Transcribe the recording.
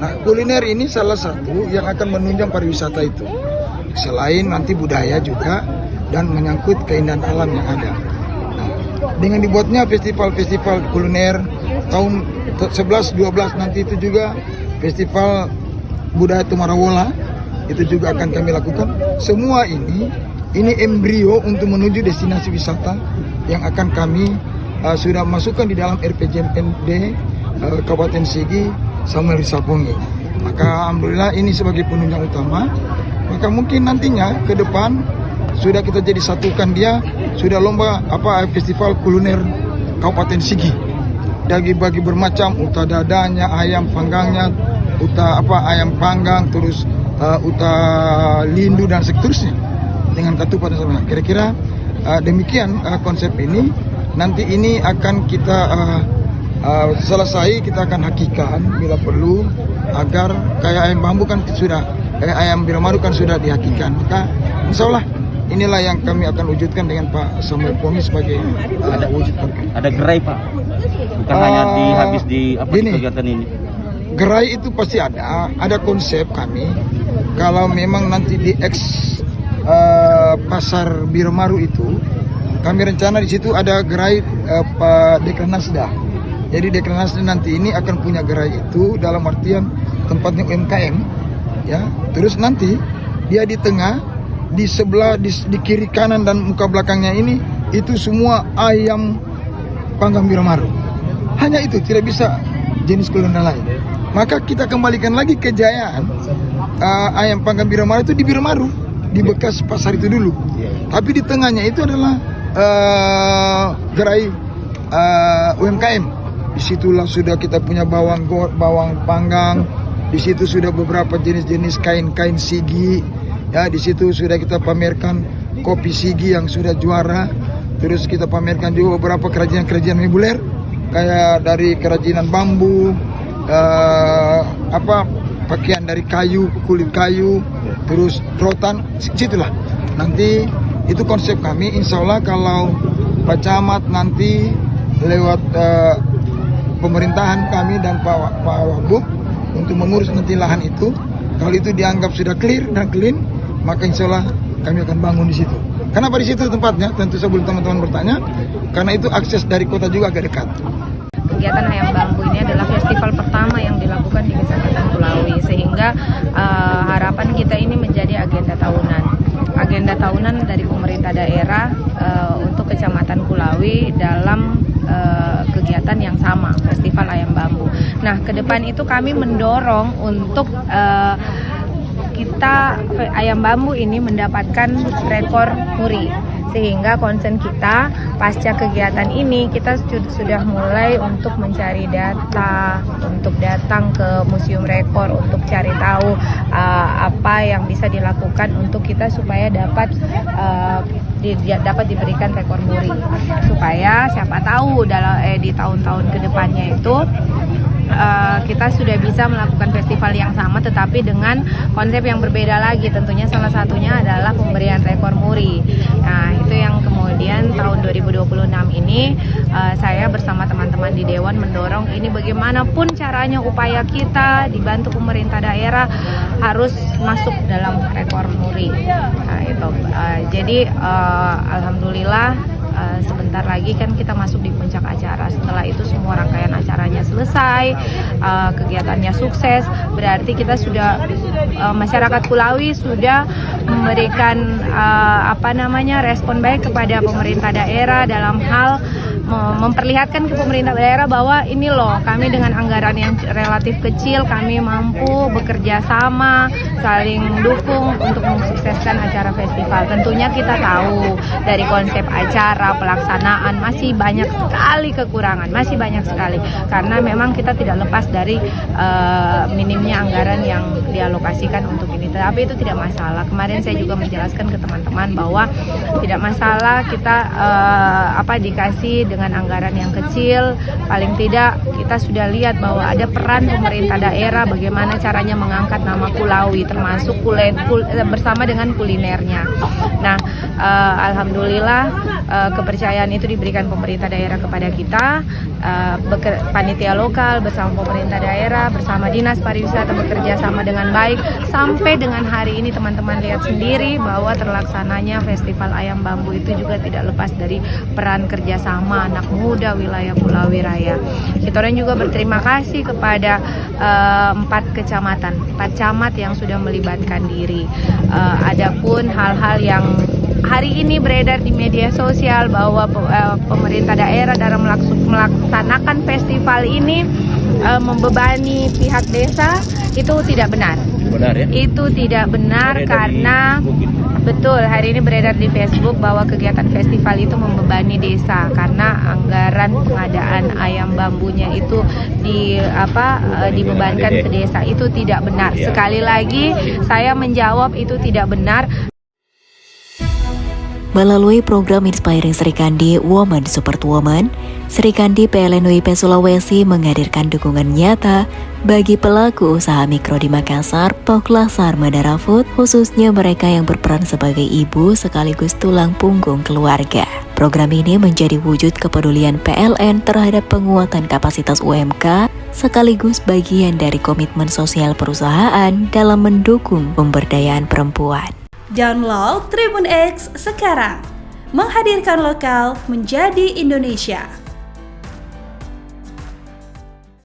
Nah, kuliner ini salah satu yang akan menunjang pariwisata itu. Selain nanti budaya juga dan menyangkut keindahan alam yang ada. Nah, dengan dibuatnya festival-festival kuliner tahun 11-12 nanti itu juga festival budaya Tumarawola itu juga akan kami lakukan. Semua ini embrio untuk menuju destinasi wisata yang akan kami sudah masukkan di dalam RPJMD Kabupaten Sigi Samuel Risapongi. Maka alhamdulillah ini sebagai penunjang utama. Maka mungkin nantinya ke depan sudah kita jadi satukan dia, sudah lomba festival kuliner Kabupaten Sigi. Bagi bermacam, uta dadanya, ayam panggangnya, ayam panggang, terus uta lindu dan seterusnya dengan ketupat dan sebagainya. Kira-kira demikian konsep ini. Nanti ini akan kita selesai, kita akan hakikan bila perlu agar kayak ayam bambu kan sudah ayam Biramaru kan sudah dihakikan. Maka insya Allah inilah yang kami akan wujudkan dengan Pak Samuel Pomi sebagai wujud program. Ada gerai Pak, bukan hanya habis di kegiatan ini. Gerai itu pasti ada konsep kami. Kalau memang nanti di pasar Biramaru itu, kami rencana di situ ada gerai Dekranasda. Jadi Dekranasda nanti ini akan punya gerai itu dalam artian tempatnya UMKM, ya. Terus nanti dia di tengah, di sebelah, di kiri kanan dan muka belakangnya ini itu semua ayam panggang Biramaru. Hanya itu, tidak bisa jenis kuliner lain. Maka kita kembalikan lagi kejayaan ayam panggang Biramaru itu di Biramaru, di bekas pasar itu dulu. Tapi di tengahnya itu adalah gerai UMKM. Disitulah sudah kita punya bawang panggang. Di situ sudah beberapa jenis-jenis kain-kain Sigi. Ya, di situ sudah kita pamerkan kopi Sigi yang sudah juara. Terus kita pamerkan juga beberapa kerajinan-kerajinan mebuler, kayak dari kerajinan bambu, pakaian dari kayu, kulit kayu, terus rotan. Situlah. Nanti itu konsep kami. Insya Allah kalau Pak Camat nanti lewat pemerintahan kami dan Pak Wabub untuk mengurus nanti lahan itu, kalau itu dianggap sudah clear dan clean, maka insya Allah kami akan bangun di situ. Kenapa di situ tempatnya? Tentu sebelum teman-teman bertanya, karena itu akses dari kota juga agak dekat. Kegiatan Ayam Bambu ini adalah festival pertama yang dilakukan di Kecamatan Kulawi, sehingga harapan kita ini menjadi agenda tahunan dari pemerintah daerah untuk Kecamatan Kulawi dalam kegiatan yang sama, Festival Ayam Bambu. Nah, ke depan itu kami mendorong untuk Ayam Bambu ini mendapatkan rekor muri, sehingga concern kita pasca kegiatan ini kita sudah mulai untuk mencari data, untuk datang ke Museum Rekor untuk cari tahu apa yang bisa dilakukan untuk kita supaya dapat diberikan rekor muri, supaya siapa tahu di tahun-tahun kedepannya itu kita sudah bisa melakukan festival yang sama tetapi dengan konsep yang berbeda lagi. Tentunya salah satunya adalah pemberian rekor muri. Nah, itu yang kemudian tahun 2026 ini saya bersama teman-teman di Dewan mendorong ini bagaimanapun caranya upaya kita dibantu pemerintah daerah harus masuk dalam rekor muri. Nah, itu jadi alhamdulillah sebentar lagi kan kita masuk di puncak acara. Setelah itu semua rangkaian acaranya selesai, kegiatannya sukses, berarti kita sudah masyarakat Kulawi sudah memberikan respon baik kepada pemerintah daerah dalam hal memperlihatkan ke pemerintah daerah bahwa ini loh, kami dengan anggaran yang relatif kecil kami mampu bekerja sama, saling dukung untuk mensukseskan acara festival. Tentunya kita tahu dari konsep acara pelaksanaan masih banyak sekali kekurangan, masih banyak sekali, karena memang kita tidak lepas dari minimnya anggaran yang dialokasikan untuk ini. Tapi itu tidak masalah. Kemarin saya juga menjelaskan ke teman-teman bahwa tidak masalah kita dikasih dengan dengan anggaran yang kecil, paling tidak kita sudah lihat bahwa ada peran pemerintah daerah bagaimana caranya mengangkat nama Kulawi termasuk bersama dengan kulinernya. Nah, alhamdulillah kepercayaan itu diberikan pemerintah daerah kepada kita, panitia lokal bersama pemerintah daerah bersama Dinas Pariwisata bekerja sama dengan baik sampai dengan hari ini teman-teman lihat sendiri bahwa terlaksananya Festival Ayam Bambu itu juga tidak lepas dari peran kerjasama anak muda wilayah Kulawi Raya. Kita juga berterima kasih kepada 4 kecamatan, 4 camat yang sudah melibatkan diri. Adapun hal-hal yang hari ini beredar di media sosial bahwa pemerintah daerah dalam melaksanakan festival ini membebani pihak desa, itu tidak benar. Benar ya? Itu tidak benar karena betul hari ini beredar di Facebook bahwa kegiatan festival itu membebani desa karena anggaran pengadaan ayam bambunya itu dibebankan ke desa. Itu tidak benar. Sekali lagi saya menjawab itu tidak benar. Melalui program Inspiring Sri Kandi Women Support Women, Sri Kandi PLN WIP Sulawesi menghadirkan dukungan nyata bagi pelaku usaha mikro di Makassar, Poklasar, Madara Food, khususnya mereka yang berperan sebagai ibu sekaligus tulang punggung keluarga. Program ini menjadi wujud kepedulian PLN terhadap penguatan kapasitas UMK, sekaligus bagian dari komitmen sosial perusahaan dalam mendukung pemberdayaan perempuan. Download Tribun X sekarang, menghadirkan lokal menjadi Indonesia.